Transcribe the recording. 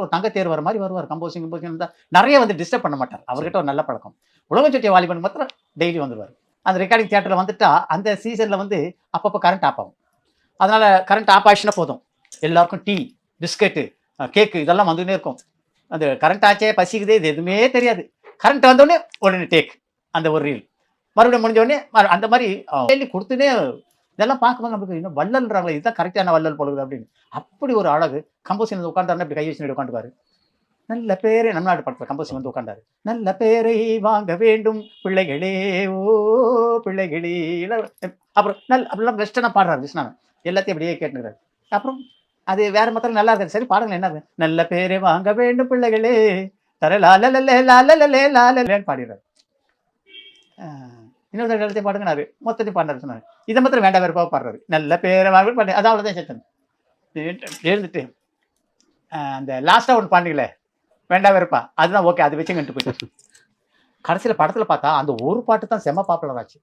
ஒரு தங்க தேர் வர மாதிரி வருவார். கம்போசிங் நிறைய வந்து டிஸ்டர்ப் பண்ண மாட்டார். அவர்கிட்ட ஒரு நல்ல பழக்கம். உலகம் சுற்றிய வாலிபன் மாத்திரம் டெய்லி வந்துருவார். அந்த ரெக்கார்டிங் தியேட்டர்ல வந்துட்டா அந்த சீசன்ல வந்து அப்பப்போ கரண்ட் ஆஃப் ஆகும். அதனால கரண்ட் ஆஃப் ஆச்சுன்னா போதும், எல்லாருக்கும் டீ, பிஸ்கெட்டு, கேக்கு இதெல்லாம் வந்துன்னே இருக்கும். அந்த கரண்ட் ஆச்சே, பசிக்குது, இது எதுவுமே தெரியாது. கரண்ட் வந்தோடனே உடனே டேக் அந்த ஒரு ரீல், மறுபடியும் முடிஞ்ச உடனே அந்த மாதிரி டெய்லி கொடுத்துனே. இதெல்லாம் பார்க்கும்போது நமக்கு இன்னும் வள்ளல்ன்றாங்களே, இதுதான் கரெக்டான வள்ளல் பொழுது அப்படின்னு. அப்படி ஒரு அழகு. கம்போசிங் உட்காந்தாருன்னா இப்படி கை வச்சு உட்காந்துவாரு. நல்ல பேரை நம்ம நாட்டு படத்தில் கம்போசிங் வந்து உட்காந்தாரு. நல்ல பேரை வாங்க வேண்டும் பிள்ளைகளே, ஓ பிள்ளைகளே. அப்புறம் அப்படிலாம் வெஸ்டர்னா பாடுறாரு விஸ்வநாதன். எல்லாத்தையும் அப்படியே கேட்டுக்கிறாரு. அப்புறம் அது வேற மக்கள் நல்லா இருக்காது. சரி பாடுங்க, என்ன இருக்கு? நல்ல பேரை வாங்க வேண்டும் பிள்ளைகளே, தர லாலலே லாலலே லாலலேன்னு பாடிடுறாரு. இன்னொரு எல்லாத்தையும் பாடுங்கனாரு, மொத்தத்தையும் பாடுறாரு சொன்னாரு. இதை மாத்திரம் வேண்டாம் வெறுப்பாக பாடுறாரு. நல்ல பேரை வாங்க பாடு, அது அவ்வளோதான் சேர்த்தன் எழுந்துட்டு அந்த லாஸ்டா ஒன்று பாண்டிங்களே வேண்டாம் வெறுப்பா, அதுதான் ஓகே, அது வச்சுங்கன்ட்டு போயிட்டு கடைசியில் படத்தில் பார்த்தா அந்த ஒரு பாட்டு தான் செம்ம பாப்புலர் ஆச்சு.